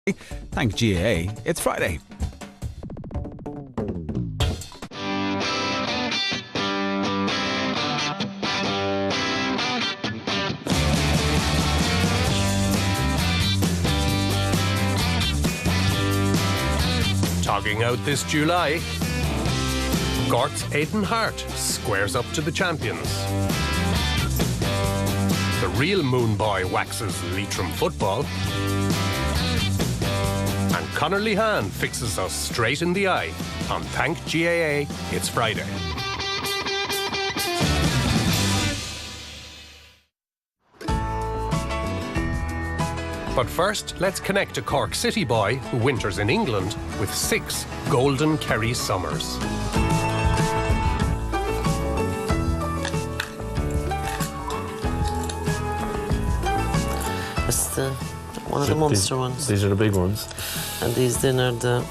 Thank GAA, it's Friday. Togging out this July, Gort's Aidan Hart squares up to the champions. The real moon boy waxes Leitrim football. And Conor Lehan fixes us straight in the eye on Thank GAA, it's Friday. But first, let's connect a Cork City boy who winters in England with 6 golden Kerry summers. It's one of the Munster ones. These are the big ones. And these then are the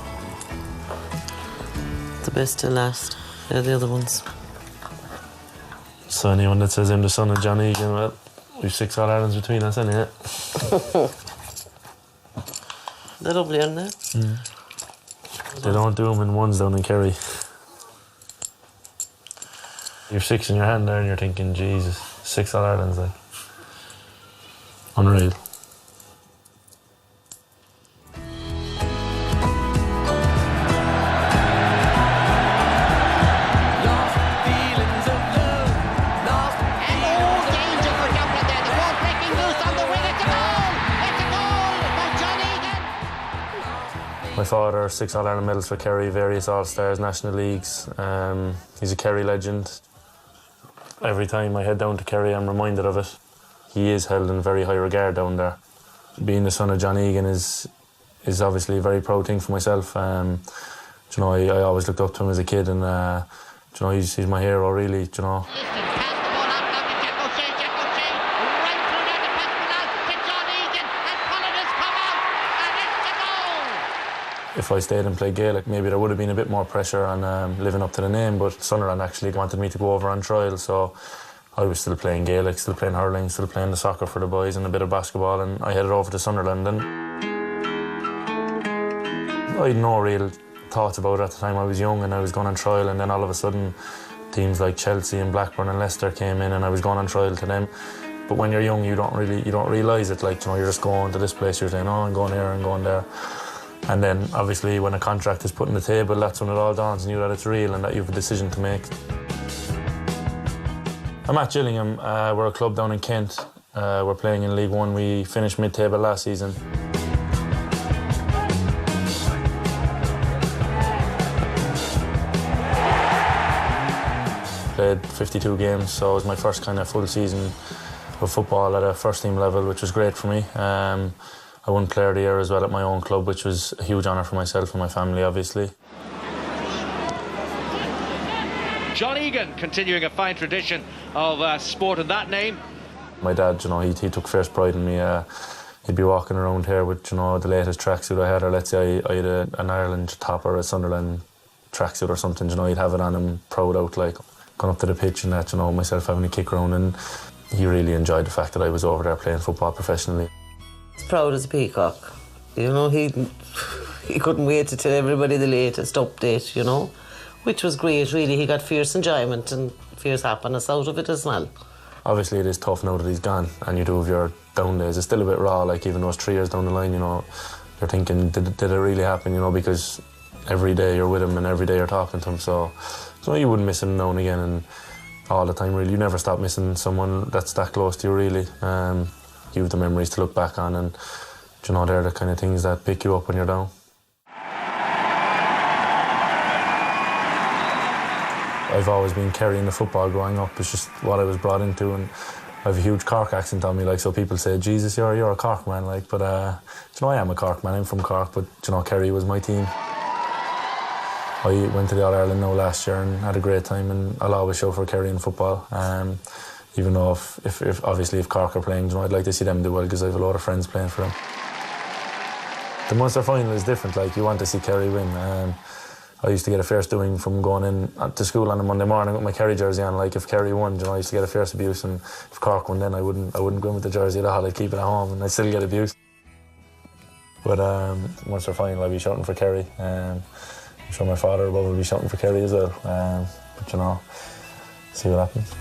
best to last. They're the other ones. So anyone that says I'm the son of John Egan, well, we've 6 All-Irelands between us, innit? They're lovely, aren't they? Mm. They don't do them in ones down in Kerry. You're 6 in your hand there and you're thinking, Jesus, 6 All-Irelands, like. Unreal. My father, 6 All-Ireland medals for Kerry, various All-Stars, National Leagues. He's a Kerry legend. Every time I head down to Kerry, I'm reminded of it. He is held in very high regard down there. Being the son of John Egan is obviously a very proud thing for myself. I always looked up to him as a kid, and he's my hero, really. If I stayed and played Gaelic, maybe there would have been a bit more pressure on living up to the name, but Sunderland actually wanted me to go over on trial, so I was still playing Gaelic, still playing hurling, still playing the soccer for the boys and a bit of basketball, and I headed over to Sunderland. And I had no real thoughts about it at the time. I was young and I was going on trial, and then all of a sudden teams like Chelsea and Blackburn and Leicester came in and I was going on trial to them. But when you're young, you don't realise it. Like, you're just going to this place, you're saying, oh, I'm going here, I'm going there. And then, obviously, when a contract is put on the table, that's when it all dawns on you that it's real and that you have a decision to make. I'm at Gillingham. We're a club down in Kent. We're playing in League One. We finished mid-table last season. Played 52 games, so it was my first kind of full season of football at a first-team level, which was great for me. I won Player of the Year as well at my own club, which was a huge honour for myself and my family, obviously. John Egan continuing a fine tradition of sport in that name. My dad, he took first pride in me. He'd be walking around here with, the latest tracksuit I had, or let's say I had an Ireland top or a Sunderland tracksuit or something, he'd have it on him, proud out, like, going up to the pitch and that, myself having a kick around, and he really enjoyed the fact that I was over there playing football professionally. He's proud as a peacock. He couldn't wait to tell everybody the latest update, which was great, really. He got fierce enjoyment and fierce happiness out of it as well. Obviously, it is tough now that he's gone, and you do have your down days. It's still a bit raw, like, even though it's 3 years down the line, you're thinking, did it really happen, because every day you're with him and every day you're talking to him, so you wouldn't miss him now and again, and all the time, really. You never stop missing someone that's that close to you, really. You have the memories to look back on, and they're the kind of things that pick you up when you're down. I've always been carrying the football growing up. It's just what I was brought into, and I have a huge Cork accent on me, like, so people say, Jesus, you're a Cork man, like, but I am a Cork man. I'm from Cork, but Kerry was my team. I went to the All-Ireland now last year and had a great time, and I'll always show for Kerry in football. Even though if Cork are playing, I'd like to see them do well, because I have a lot of friends playing for them. The Munster final is different, like, you want to see Kerry win. I used to get a fierce doing from going in to school on a Monday morning with my Kerry jersey on. Like, if Kerry won, I used to get a fierce abuse, and if Cork won, then I wouldn't go in with the jersey at all. I'd keep it at home and I'd still get abuse. But once they're final, I'll be shouting for Kerry. I'm sure my father will be shouting for Kerry as well. But you know, see what happens.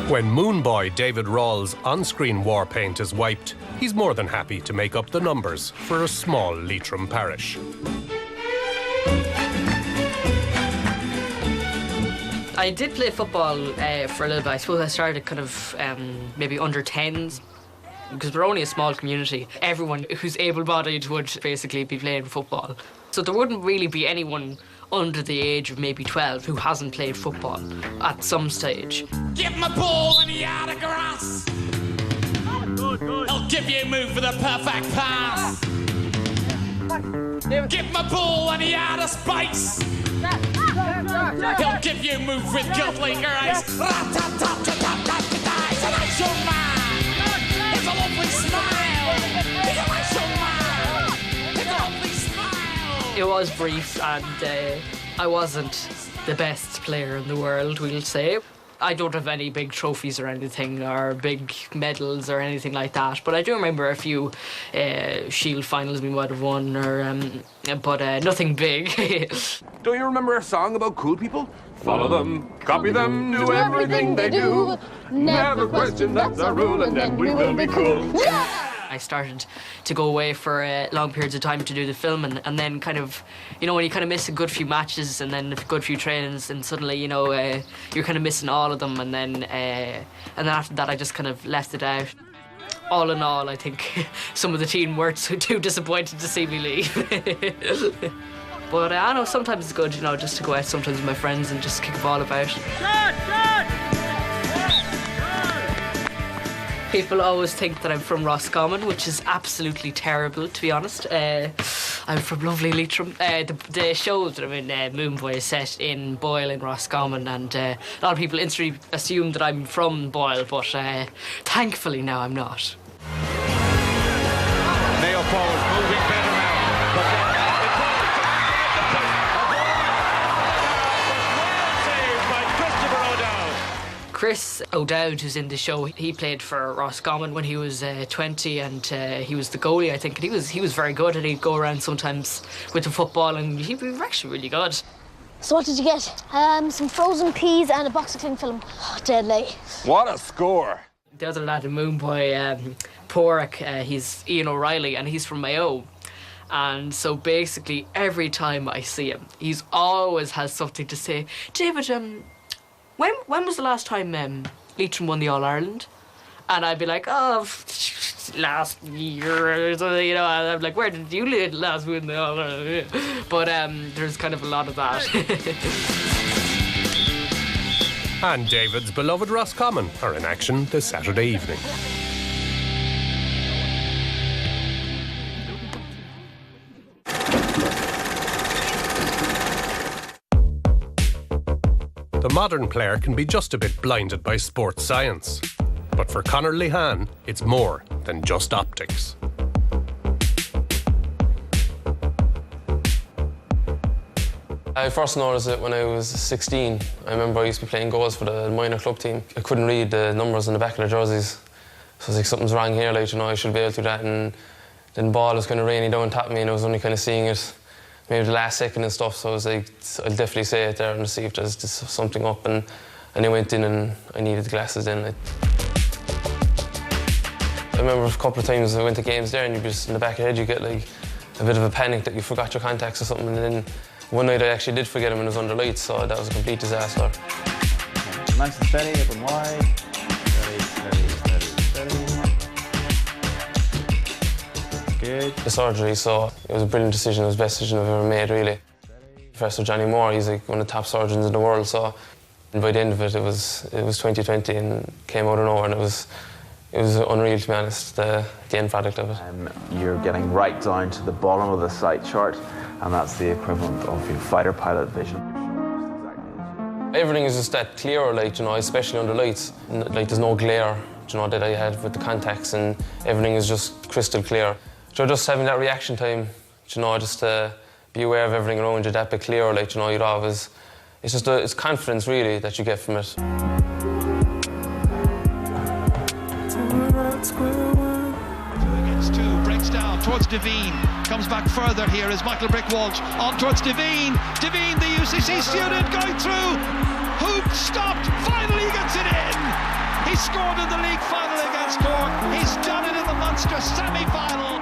When Moon Boy David Rawls' on-screen war paint is wiped, he's more than happy to make up the numbers for a small Leitrim parish. I did play football for a little bit. I suppose I started kind of maybe under 10s, because we're only a small community. Everyone who's able-bodied would basically be playing football. So there wouldn't really be anyone under the age of maybe 12 who hasn't played football at some stage. Give him a ball and he out of grass. He'll give you a move for the perfect pass. Give him a ball and he out of space. He'll give you a move with guilty grace. He's a nice young man. He's a lovely smile. He's a nice young man. He's a lovely smile. It was brief, and I wasn't the best player in the world, we'll say. I don't have any big trophies or anything, or big medals or anything like that, but I do remember a few Shield finals we might have won, but nothing big. Do you remember a song about cool people? Follow them, copy them, do everything they do. Never question, that's our rule, and then we will be cool. I started to go away for long periods of time to do the film, and then kind of, you know, when you kind of miss a good few matches and then a good few trainings, and suddenly, you know, you're kind of missing all of them, and then after that I just kind of left it out. All in all, I think some of the team weren't too disappointed to see me leave. But I know sometimes it's good, you know, just to go out sometimes with my friends and just kick a ball about. People always think that I'm from Roscommon, which is absolutely terrible, to be honest. I'm from lovely Leitrim. The show that I'm in, Moon Boy, is set in Boyle in Roscommon, and a lot of people instantly assume that I'm from Boyle, but thankfully now I'm not. Mayo forward, moving better now. Chris O'Dowd, who's in the show, he played for Roscommon when he was 20, and he was the goalie, I think, and he was very good, and he'd go around sometimes with the football, and he was actually really good. So what did you get? Some frozen peas and a box of cling film. Oh, deadly. What a score! The other lad in Moon Boy, Porrick, he's Ian O'Reilly, and he's from Mayo. And so basically every time I see him, he's always has something to say. David, when was the last time Leitrim won the All-Ireland? And I'd be like, oh, last year, you know, and I'm like, where did you last win the All-Ireland? But there's kind of a lot of that. And David's beloved Roscommon are in action this Saturday evening. The modern player can be just a bit blinded by sports science. But for Conor Lehan, it's more than just optics. I first noticed it when I was 16. I remember I used to be playing goals for the minor club team. I couldn't read the numbers on the back of the jerseys. So I was like, something's wrong here, like, you know, I should be able to do that. And then the ball was kind of raining down top me, and I was only kind of seeing it maybe the last second and stuff. So I was like, I'll definitely say it there and see if there's something up. And I went in and I needed the glasses then. I remember a couple of times I went to games there, and you just in the back of your head you get like a bit of a panic that you forgot your contacts or something. And then one night I actually did forget them and it was under lights, so that was a complete disaster. Nice and steady, up and wide. Steady. Good. The surgery, so it was a brilliant decision. It was the best decision I've ever made, really. Professor Johnny Moore, he's like one of the top surgeons in the world, so by the end of it, it was 2020 and came out of nowhere, and it was unreal, to be honest, the end product of it. You're getting right down to the bottom of the sight chart, and that's the equivalent of your fighter pilot vision. Everything is just that clear, like, you know, especially under lights. Like, there's no glare, you know, that I had with the contacts, and everything is just crystal clear. So just having that reaction time, you know, just to be aware of everything around you, that bit clearer, like, you know, you'd always, it's just it's confidence really that you get from it. Against two, breaks down towards Devine, comes back further here as Michael Brick-Walsh on towards Devine. Devine, the UCC student, going through. Hoop stopped, finally gets it in. He scored in the league final against Cork. He's done it in the Munster semi-final.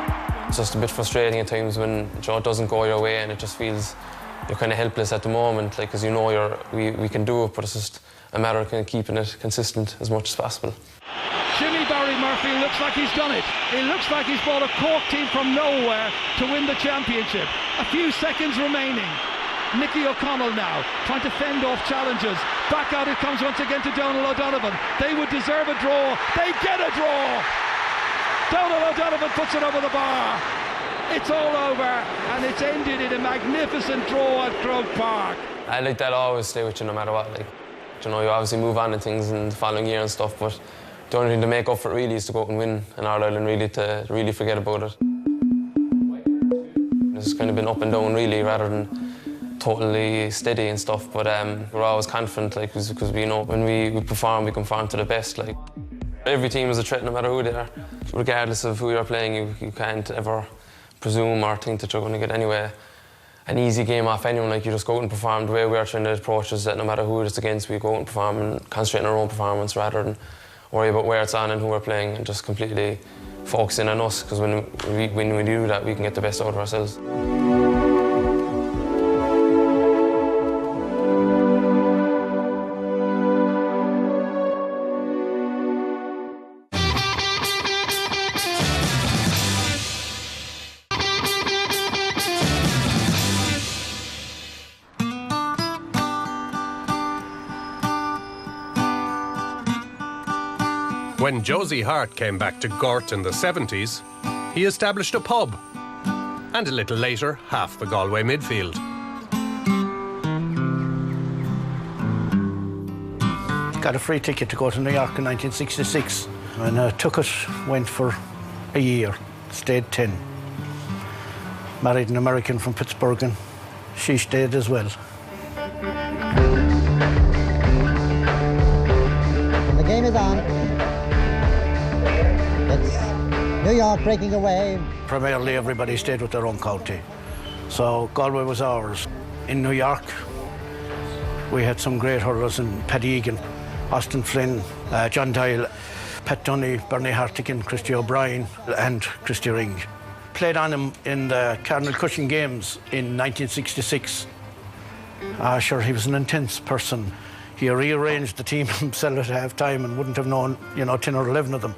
It's just a bit frustrating at times when, you know, it doesn't go your way and it just feels you're kind of helpless at the moment, like, because you know we can do it, but it's just a matter of kind of keeping it consistent as much as possible. Jimmy Barry Murphy looks like he's done it. It looks like he's brought a Cork team from nowhere to win the championship. A few seconds remaining. Nicky O'Connell now trying to fend off challenges. Back out it comes once again to Donald O'Donovan. They would deserve a draw. They get a draw. Donald O'Donovan puts it over the bar. It's all over and it's ended in a magnificent draw at Croke Park. I like that always stay with you no matter what. Like, you know, you obviously move on to things in the following year and stuff, but the only thing to make up for it really is to go out and win in Ireland, really to really forget about it. It's kind of been up and down really rather than totally steady and stuff, but we're always confident, like, because we know when we perform, we conform to the best. Like, every team is a threat no matter who they are. Regardless of who you're playing, you can't ever presume or think that you're going to get anywhere an easy game off anyone. Like, you just go out and perform. The way we are trying to approach is that no matter who it's against, we go out and perform and concentrate on our own performance rather than worry about where it's on and who we're playing, and just completely focus in on us, because when we do that, we can get the best out of ourselves. When Josie Hart came back to Gort in the 70s, he established a pub, and a little later, half the Galway midfield. Got a free ticket to go to New York in 1966, and took it, went for a year, stayed 10. Married an American from Pittsburgh, and she stayed as well. The game is on. New York breaking away. Primarily everybody stayed with their own county, so Galway was ours. In New York, we had some great hurlers in Paddy Egan, Austin Flynn, John Doyle, Pat Dunny, Bernie Hartigan, Christy O'Brien and Christy Ring. Played on him in the Cardinal Cushing games in 1966. Sure, he was an intense person. He rearranged the team himself at half-time and wouldn't have known, 10 or 11 of them.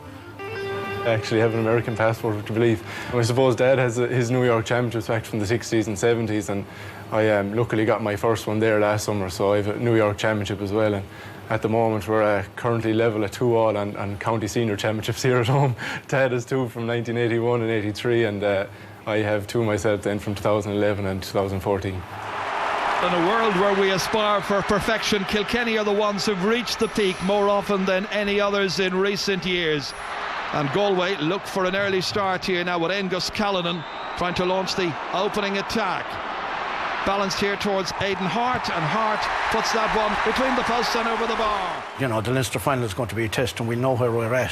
I actually have an American passport, would you believe? I suppose Dad has his New York Championships back from the 60s and 70s, and I luckily got my first one there last summer, so I have a New York Championship as well. And at the moment, we're currently level at 2-all on county senior championships here at home. Dad has 2 from 1981 and 83, and I have 2 myself then from 2011 and 2014. In a world where we aspire for perfection, Kilkenny are the ones who've reached the peak more often than any others in recent years. And Galway look for an early start here now with Angus Callanan trying to launch the opening attack. Balanced here towards Aidan Hart, and Hart puts that one between the posts and over the bar. The Leinster final is going to be a test, and we know where we're at.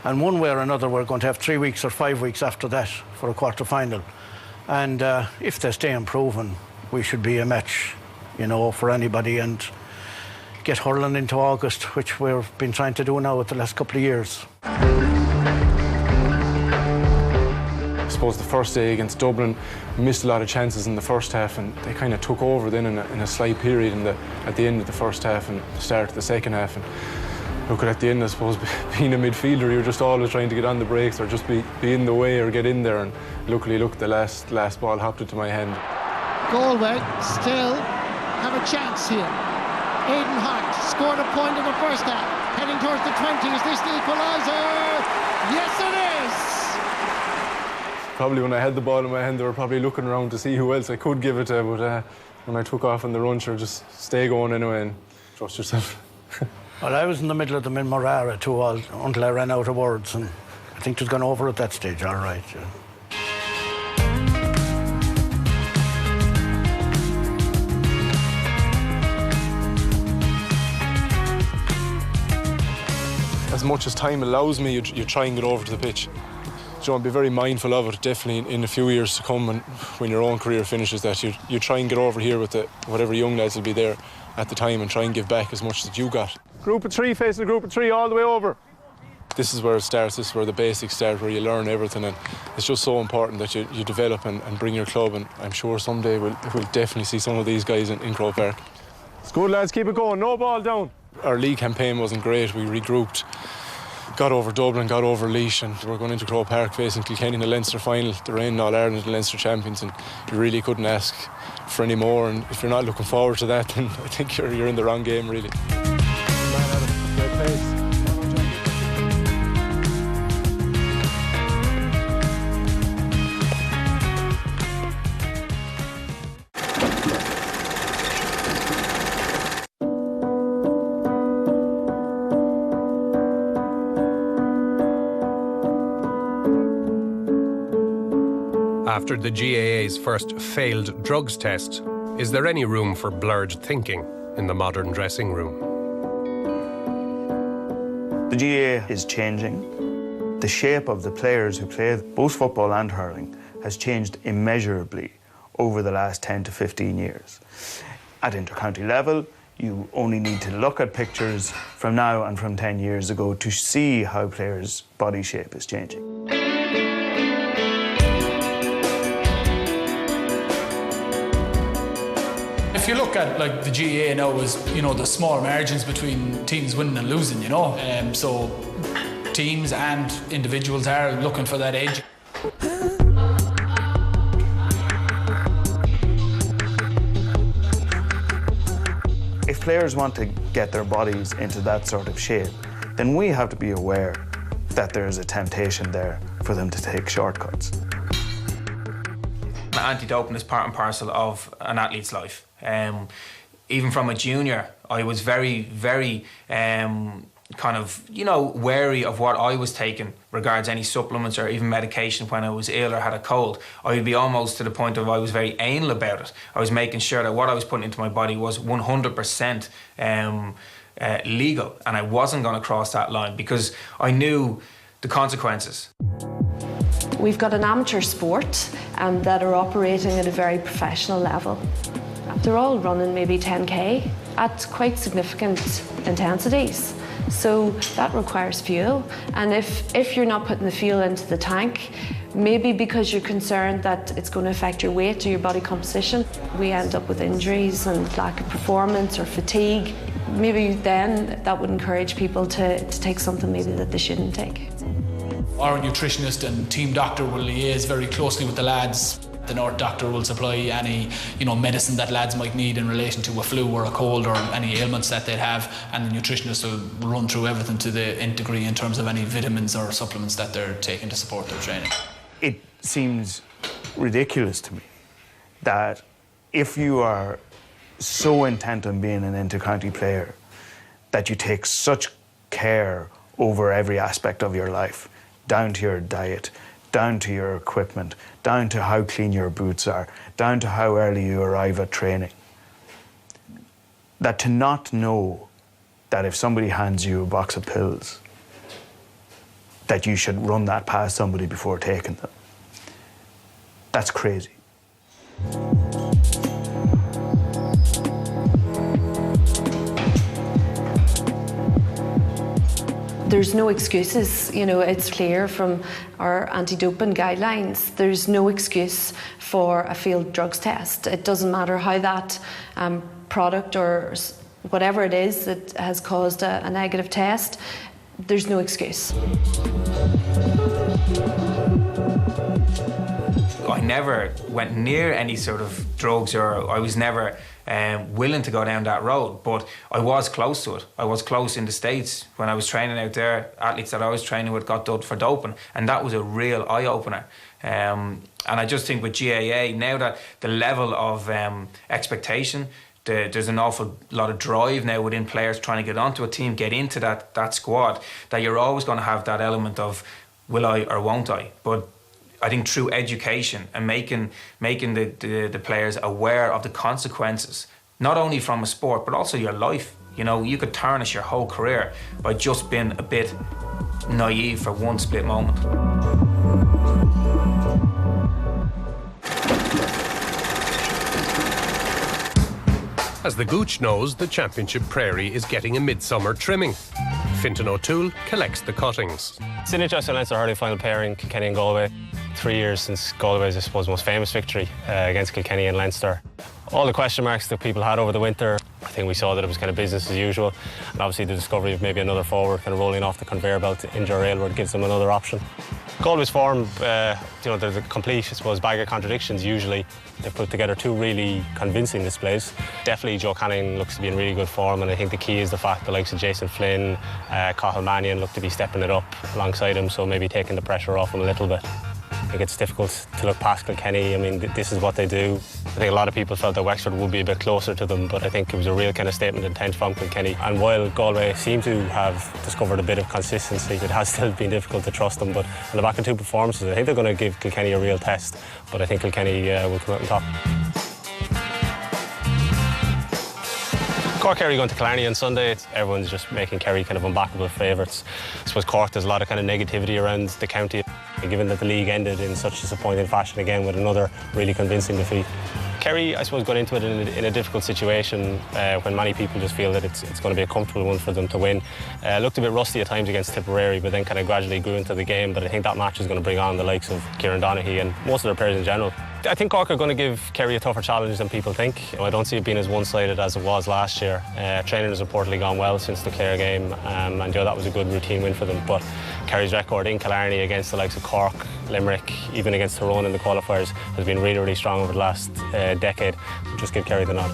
And one way or another, we're going to have 3 weeks or 5 weeks after that for a quarter-final. And if they stay improving, we should be a match, for anybody, and get hurling into August, which we've been trying to do now with the last couple of years. I suppose the first day against Dublin, we missed a lot of chances in the first half, and they kind of took over then in a slight period at the end of the first half and the start of the second half. And look, at the end, I suppose, being a midfielder, you're just always trying to get on the brakes or just be in the way or get in there. And luckily, the last ball hopped into my hand. Galway still have a chance here. Aidan Hart scored a point in the first half, heading towards the 20. Is this the equaliser? Yes, it is! Probably when I had the ball in my hand, they were probably looking around to see who else I could give it to, but when I took off on the run, sure, just stay going anyway and trust yourself. Well, I was in the middle of them in Morara 2-all until I ran out of words, and I think it was gone over at that stage, all right. Yeah. much as time allows me, you try and get over to the pitch. So be very mindful of it, definitely in a few years to come, and when your own career finishes, that you try and get over here with whatever young lads will be there at the time and try and give back as much as you got. Group of 3 facing a group of 3 all the way over. This is where it starts, this is where the basics start, where you learn everything, and it's just so important that you develop and bring your club, and I'm sure someday we'll definitely see some of these guys in Croke Park. It's good, lads, keep it going, no ball down. Our league campaign wasn't great, we regrouped, got over Dublin, got over Laois, and we're going into Croke Park facing Kilkenny in the Leinster final, the reigning All-Ireland and Leinster champions, and you really couldn't ask for any more, and if you're not looking forward to that, then I think you're in the wrong game, really. After the GAA's first failed drugs test, is there any room for blurred thinking in the modern dressing room? The GAA is changing. The shape of the players who play both football and hurling has changed immeasurably over the last 10 to 15 years. At intercounty level, you only need to look at pictures from now and from 10 years ago to see how players' body shape is changing. If you look at like the GAA now, is the small margins between teams winning and losing, so teams and individuals are looking for that edge. If players want to get their bodies into that sort of shape, then we have to be aware that there is a temptation there for them to take shortcuts. Anti-doping is part and parcel of an athlete's life. Even from a junior, I was very, very wary of what I was taking regards any supplements or even medication when I was ill or had a cold. I would be almost to the point of I was very anal about it. I was making sure that what I was putting into my body was 100% legal, and I wasn't going to cross that line because I knew the consequences. We've got an amateur sport that are operating at a very professional level. They're all running maybe 10k at quite significant intensities. So that requires fuel. And if you're not putting the fuel into the tank, maybe because you're concerned that it's going to affect your weight or your body composition, we end up with injuries and lack of performance or fatigue. Maybe then that would encourage people to take something maybe that they shouldn't take. Our nutritionist and team doctor will liaise very closely with the lads. The North doctor will supply any medicine that lads might need in relation to a flu or a cold or any ailments that they'd have, and the nutritionist will run through everything to the nth degree in terms of any vitamins or supplements that they're taking to support their training. It seems ridiculous to me that if you are so intent on being an inter-county player that you take such care over every aspect of your life, down to your diet, down to your equipment, down to how clean your boots are, down to how early you arrive at training. That to not know that if somebody hands you a box of pills, that you should run that past somebody before taking them. That's crazy. There's no excuses, it's clear from our anti-doping guidelines. There's no excuse for a failed drugs test. It doesn't matter how that product or whatever it is that has caused a negative test, there's no excuse. I never went near any sort of drugs, or I was never willing to go down that road, but I was close to it. I was close in the States when I was training out there. Athletes that I was training with got done for doping, and that was a real eye-opener. And I just think with GAA, now that the level of expectation, there's an awful lot of drive now within players trying to get onto a team, get into that squad, that you're always going to have that element of will I or won't I? But I think through education and making the players aware of the consequences, not only from a sport, but also your life. You know, you could tarnish your whole career by just being a bit naive for one split moment. As the Gooch knows, the Championship Prairie is getting a midsummer trimming. Fintan O'Toole collects the cuttings. It's an interesting Leinster hurling final pairing, Kilkenny and Galway. 3 years since Galway's, I suppose, most famous victory against Kilkenny and Leinster. All the question marks that people had over the winter, I think we saw that it was kind of business as usual. And obviously the discovery of maybe another forward kind of rolling off the conveyor belt to injure Aylward gives them another option. Galway's form, you know, there's a complete, I suppose, bag of contradictions usually. They've put together 2 really convincing displays. Definitely Joe Canning looks to be in really good form, and I think the key is the fact the likes of Jason Flynn, Cathal Mannion look to be stepping it up alongside him, so maybe taking the pressure off him a little bit. I think it's difficult to look past Kilkenny. I mean, this is what they do. I think a lot of people felt that Wexford would be a bit closer to them, but I think it was a real kind of statement of intent from Kilkenny. And while Galway seem to have discovered a bit of consistency, it has still been difficult to trust them. But on the back of 2 performances, I think they're going to give Kilkenny a real test. But I think Kilkenny will come out on top. Cork Kerry going to Killarney on Sunday. Everyone's just making Kerry kind of unbackable favourites. I suppose Cork, there's a lot of kind of negativity around the county, given that the league ended in such disappointing fashion again with another really convincing defeat. Kerry, I suppose, got into it in a difficult situation when many people just feel that it's going to be a comfortable one for them to win. Looked a bit rusty at times against Tipperary, but then kind of gradually grew into the game. But I think that match is going to bring on the likes of Kieran Donaghy and most of their players in general. I think Cork are going to give Kerry a tougher challenge than people think. I don't see it being as one-sided as it was last year. Training has reportedly gone well since the Clare game, and that was a good routine win for them. But Kerry's record in Killarney against the likes of Cork, Limerick, even against Tyrone in the qualifiers has been really, really strong over the last decade. Just give Kerry the nod.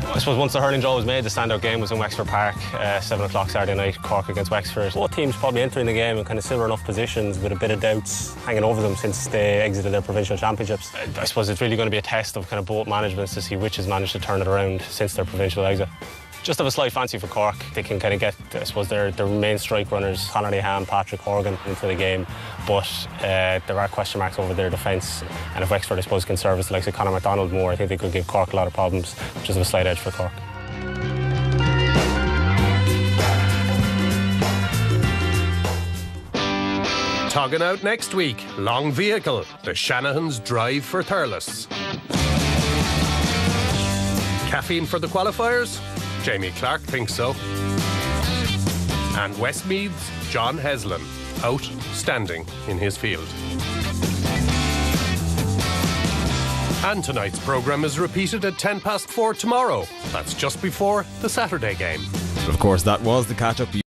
I suppose once the hurling draw was made, the standout game was in Wexford Park, 7 o'clock Saturday night, Cork against Wexford. Both teams probably entering the game in kind of similar enough positions with a bit of doubts hanging over them since they exited their provincial championships. I suppose it's really going to be a test of kind of both managements to see which has managed to turn it around since their provincial exit. Just have a slight fancy for Cork. They can kind of get, I suppose, their main strike runners, Conor Lehan, Patrick Horgan, into the game. But there are question marks over their defence. And if Wexford, I suppose, can service the likes of Conor McDonald more, I think they could give Cork a lot of problems. Just have a slight edge for Cork. Togging out next week, long vehicle, the Shanahans drive for Thurles. Caffeine for the qualifiers? Jamie Clark thinks so. And Westmeath's John Heslin, outstanding in his field. And tonight's programme is repeated at 4:10 tomorrow. That's just before the Saturday game. Of course, that was the catch-up.